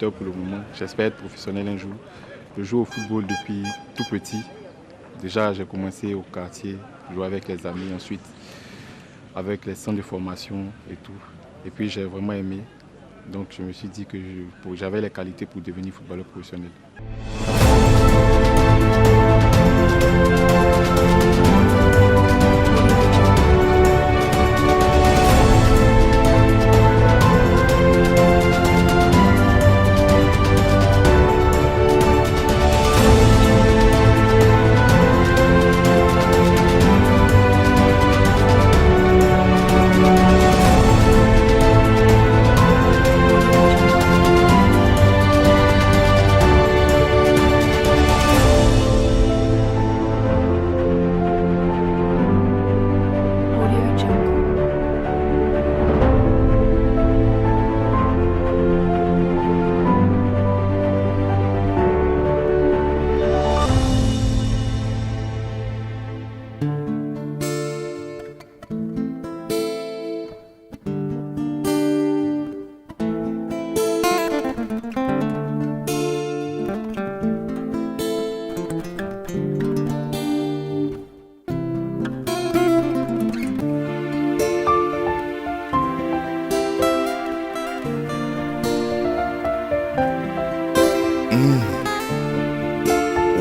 amateur pour le moment. J'espère être professionnel un jour. Je joue au football depuis tout petit. Déjà, j'ai commencé au quartier, jouer avec les amis, ensuite avec les centres de formation et tout. Et puis j'ai vraiment aimé. Donc je me suis dit que j'avais les qualités pour devenir footballeur professionnel.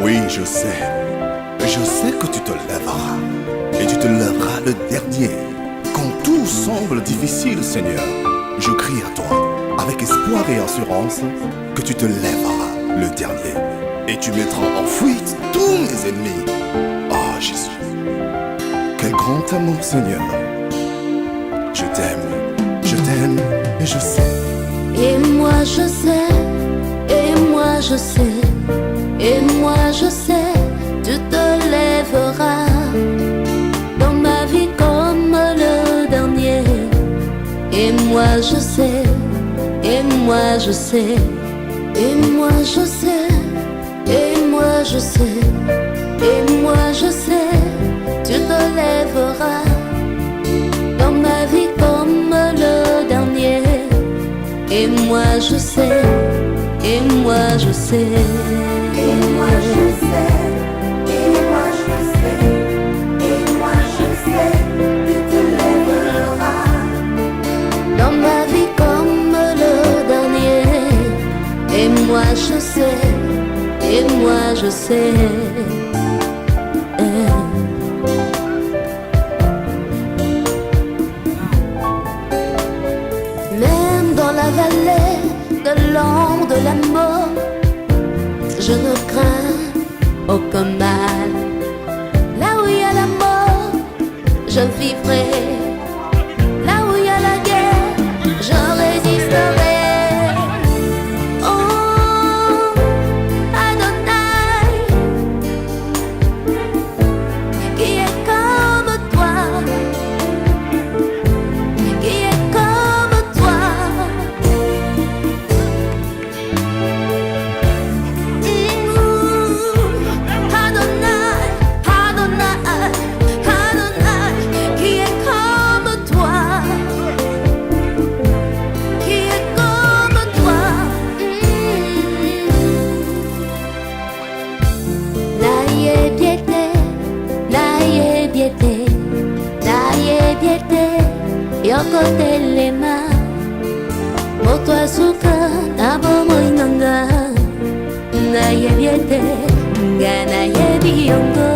Oui, je sais que tu te lèveras, et tu te lèveras le dernier. Quand tout semble difficile, Seigneur, je crie à toi, avec espoir et assurance, que tu te lèveras le dernier, et tu mettras en fuite tous mes ennemis. Oh Jésus, quel grand amour, Seigneur. Je t'aime, et je sais. Et moi je sais, et moi je sais, et moi je sais, tu te lèveras dans ma vie comme le dernier. Et moi je sais, et moi je sais, et moi je sais, et moi je sais, et moi je sais, tu te lèveras dans ma vie comme le dernier. Et moi je sais, et moi je sais, et moi je sais, et moi je sais, et moi je sais, tu te lèveras dans ma vie comme le dernier. Et moi je sais, et moi je sais. Même dans la vallée de l'ombre de la mort, je ne crains aucun mal. Là où il y a la mort, je vivrai. Là où il y a la guerre, je résisterai. Oh, Adonai, qui est comme toi, qui est comme toi. Yoko telema moto asuka nabo moinanga na yebiete ngana yebiongo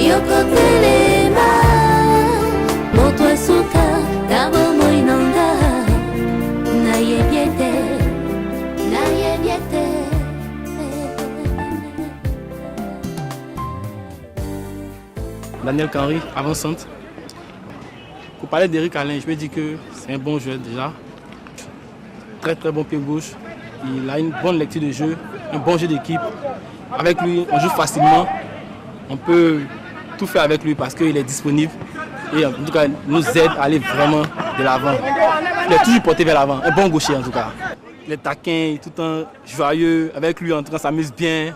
Yoko telema moto asuka nabo moinanga na yebiete na yebiete. Daniel Henry, avant-centre. Pour parler d'Eric Alain, je me dis que c'est un bon joueur déjà. Très très bon pied gauche. Il a une bonne lecture de jeu, un bon jeu d'équipe. Avec lui, on joue facilement. On peut tout faire avec lui parce qu'il est disponible. Et en tout cas, il nous aide à aller vraiment de l'avant. Il est toujours porté vers l'avant. Un bon gaucher en tout cas. Il est taquin, tout le temps joyeux. Avec lui, en tout cas, on s'amuse bien.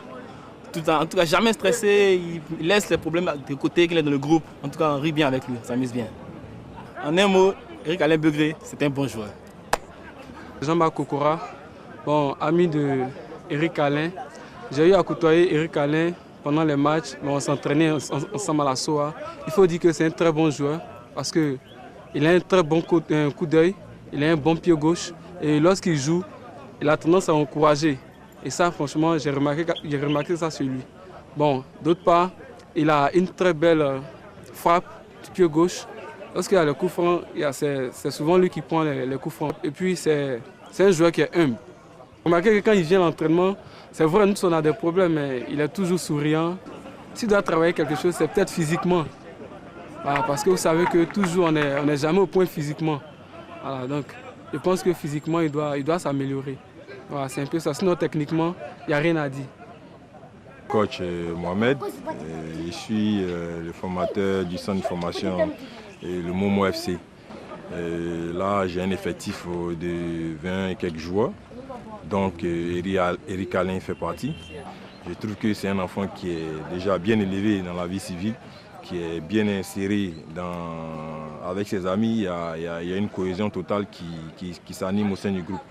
En tout cas, jamais stressé, il laisse les problèmes de côté qu'il est dans le groupe. En tout cas, on rit bien avec lui, on s'amuse bien. En un mot, Eric Alain Begré, c'est un bon joueur. Jean-Marc Kokora, bon, ami de Eric Alain. J'ai eu à côtoyer Eric Alain pendant les matchs, mais on s'entraînait ensemble à la SOA. Il faut dire que c'est un très bon joueur parce qu'il a un très bon coup d'œil, il a un bon pied gauche et lorsqu'il joue, il a tendance à encourager. Et ça, franchement, j'ai remarqué ça sur lui. Bon, d'autre part, il a une très belle frappe du pied gauche. Lorsqu'il y a le coup franc, c'est souvent lui qui prend les coups francs. Et puis, c'est un joueur qui est humble. Remarquez que quand il vient à l'entraînement, c'est vrai, nous, on a des problèmes, mais il est toujours souriant. S'il doit travailler quelque chose, c'est peut-être physiquement. Voilà, parce que vous savez que toujours, on n'est jamais au point physiquement. Voilà, donc, je pense que physiquement, il doit s'améliorer. Voilà, c'est un peu ça. Sinon, techniquement, il n'y a rien à dire. Coach Mohamed, je suis le formateur du centre de formation et le Momo FC. Là, j'ai un effectif de 20 et quelques joueurs, donc Eric Alain fait partie. Je trouve que c'est un enfant qui est déjà bien élevé dans la vie civile, qui est bien inséré avec ses amis. Il y a une cohésion totale qui s'anime au sein du groupe.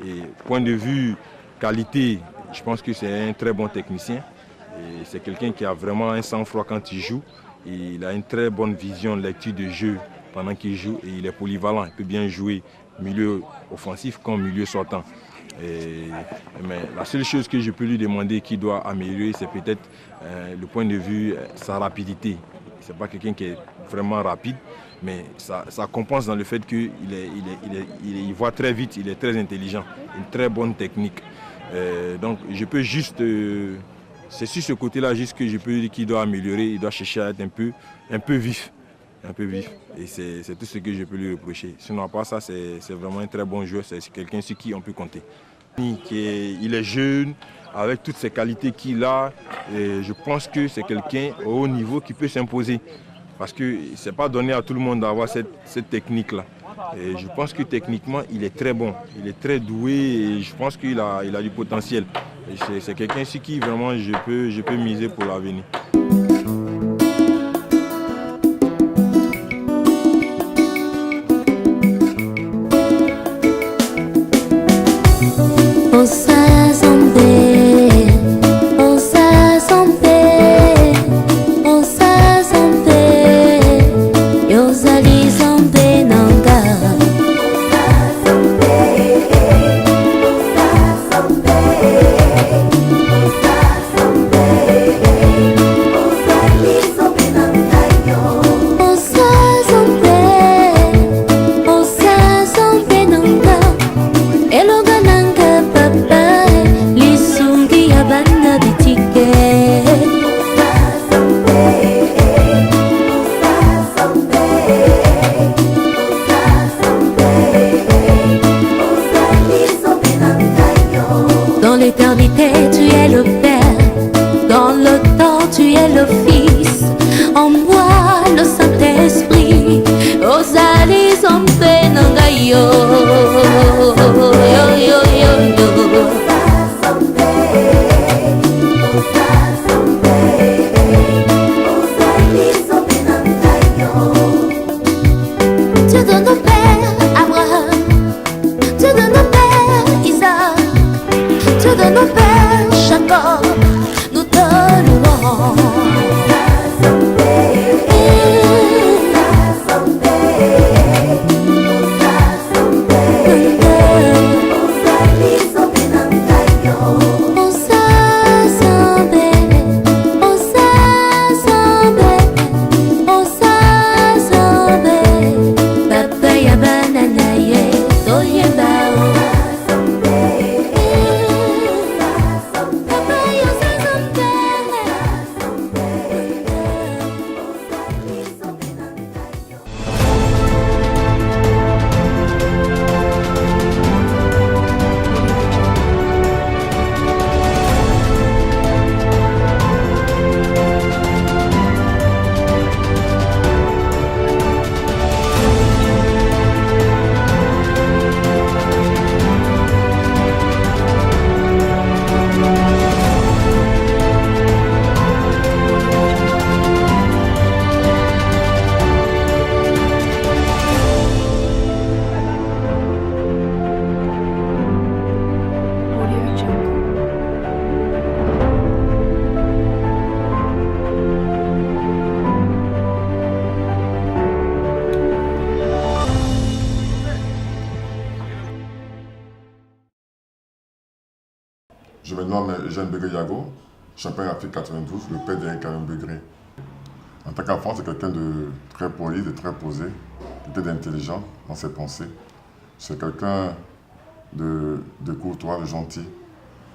Et point de vue qualité, je pense que c'est un très bon technicien. C'est quelqu'un qui a vraiment un sang-froid quand il joue. Et il a une très bonne vision de lecture de jeu pendant qu'il joue. Et il est polyvalent, il peut bien jouer milieu offensif comme milieu sortant. Mais la seule chose que je peux lui demander qu'il doit améliorer, c'est peut-être le point de vue, sa rapidité. Ce n'est pas quelqu'un qui est vraiment rapide, mais ça compense dans le fait qu'il voit très vite, il est très intelligent, une très bonne technique. Donc je peux juste... c'est sur ce côté-là juste que je peux dire qu'il doit améliorer, il doit chercher à être un peu vif. Un peu vif. Et c'est tout ce que je peux lui reprocher. Sinon, à part ça, c'est vraiment un très bon joueur, c'est quelqu'un sur qui on peut compter. Il est jeune, avec toutes ces qualités qu'il a, et je pense que c'est quelqu'un au haut niveau qui peut s'imposer. Parce que ce n'est pas donné à tout le monde d'avoir cette technique-là. Et je pense que techniquement, il est très bon, il est très doué et je pense qu'il a du potentiel. C'est quelqu'un sur qui vraiment je peux miser pour l'avenir. Je me nomme Eugène Begré-Yago, champion d'Afrique 92, le père d'Eric Alain Begré. En tant qu'enfant, c'est quelqu'un de très poli, de très posé, quelqu'un d'intelligent dans ses pensées. C'est quelqu'un de courtois, de gentil.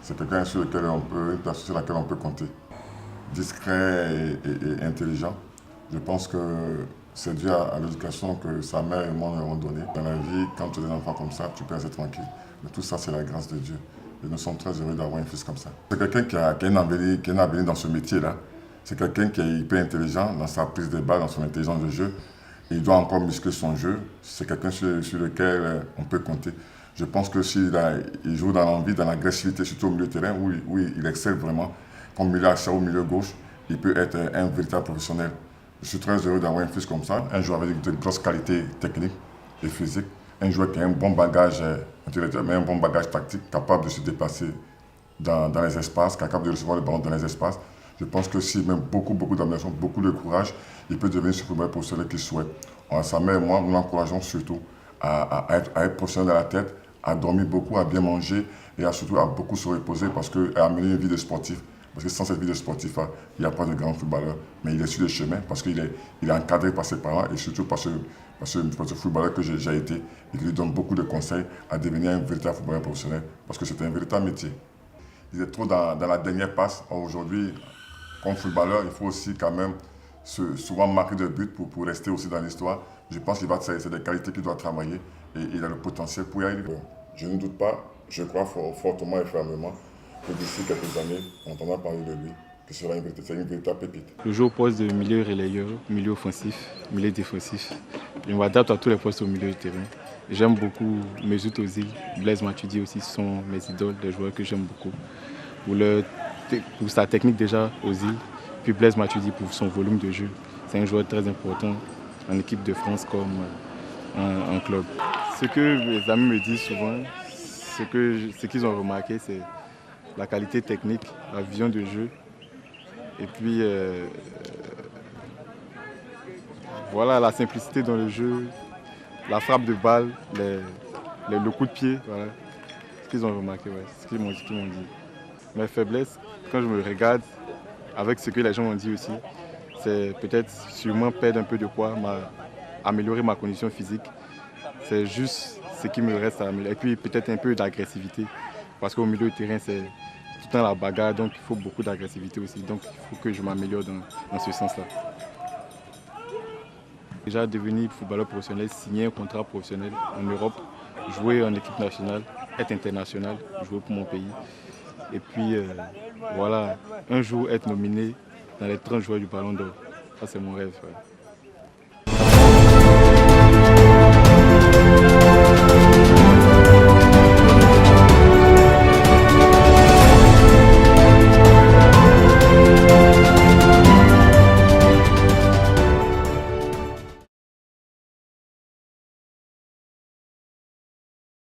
C'est quelqu'un sur lequel une personne sur laquelle on peut compter. Discret et intelligent. Je pense que c'est dû à l'éducation que sa mère et moi nous avons donnée. Dans la vie, quand tu as des enfants comme ça, tu peux rester tranquille. Mais tout ça, c'est la grâce de Dieu. Et nous sommes très heureux d'avoir un fils comme ça. C'est quelqu'un qui a un avenir dans ce métier-là. C'est quelqu'un qui est hyper intelligent dans sa prise de balle, dans son intelligence de jeu. Il doit encore muscler son jeu. C'est quelqu'un sur lequel on peut compter. Je pense que s'il joue dans l'envie, dans l'agressivité, surtout au milieu de terrain, où il excelle vraiment, comme milieu axial ou milieu gauche, il peut être un véritable professionnel. Je suis très heureux d'avoir un fils comme ça, un joueur avec de grosses qualités techniques et physiques, un joueur qui a un bon bagage intellectuel, mais un bon bagage tactique, capable de se déplacer dans les espaces, capable de recevoir le ballon dans les espaces. Je pense que s'il met beaucoup d'ambition, beaucoup de courage, il peut devenir ce footballeur professionnel qu'il souhaite. Sa mère et moi, nous l'encourageons surtout à être professionnel dans la tête, à dormir beaucoup, à bien manger et surtout à beaucoup se reposer parce qu'elle a mené une vie de sportif. Parce que sans cette vie de sportif, il n'y a pas de grand footballeur. Mais il est sur le chemin parce qu'il est encadré par ses parents et surtout par ce footballeur que j'ai été et qui lui donne beaucoup de conseils à devenir un véritable footballeur professionnel parce que c'est un véritable métier. Il est trop dans la dernière passe. Aujourd'hui, comme footballeur, il faut aussi quand même souvent marquer de buts pour rester aussi dans l'histoire. Je pense qu'il c'est des qualités qu'il doit travailler et il a le potentiel pour y arriver. Je ne doute pas, je crois fortement et fermement que d'ici quelques années, on entendra parler de lui, que ce sera une véritable pépite. Je joue au poste de milieu relayeur, milieu offensif, milieu défensif. Je m'adapte à tous les postes au milieu du terrain. J'aime beaucoup Mesut Ozil, Blaise Matuidi aussi sont mes idoles, des joueurs que j'aime beaucoup. Pour sa technique déjà, Ozil, puis Blaise Matuidi pour son volume de jeu. C'est un joueur très important en équipe de France comme en club. Ce que mes amis me disent souvent, ce qu'ils ont remarqué, c'est la qualité technique, la vision de jeu. Et puis, voilà, la simplicité dans le jeu, la frappe de balle, le coup de pied, voilà. Ce qu'ils ont remarqué, ouais, ce qu'ils m'ont dit. Mes faiblesses, quand je me regarde, avec ce que les gens m'ont dit aussi, c'est peut-être sûrement perdre un peu de poids, améliorer ma condition physique. C'est juste ce qui me reste à améliorer. Et puis peut-être un peu d'agressivité, parce qu'au milieu du terrain, c'est tout le temps la bagarre, donc il faut beaucoup d'agressivité aussi. Donc il faut que je m'améliore dans ce sens-là. Déjà devenir footballeur professionnel, signer un contrat professionnel en Europe, jouer en équipe nationale, être international, jouer pour mon pays. Et puis voilà, un jour être nominé dans les 30 joueurs du Ballon d'Or. Ça c'est mon rêve. Ouais.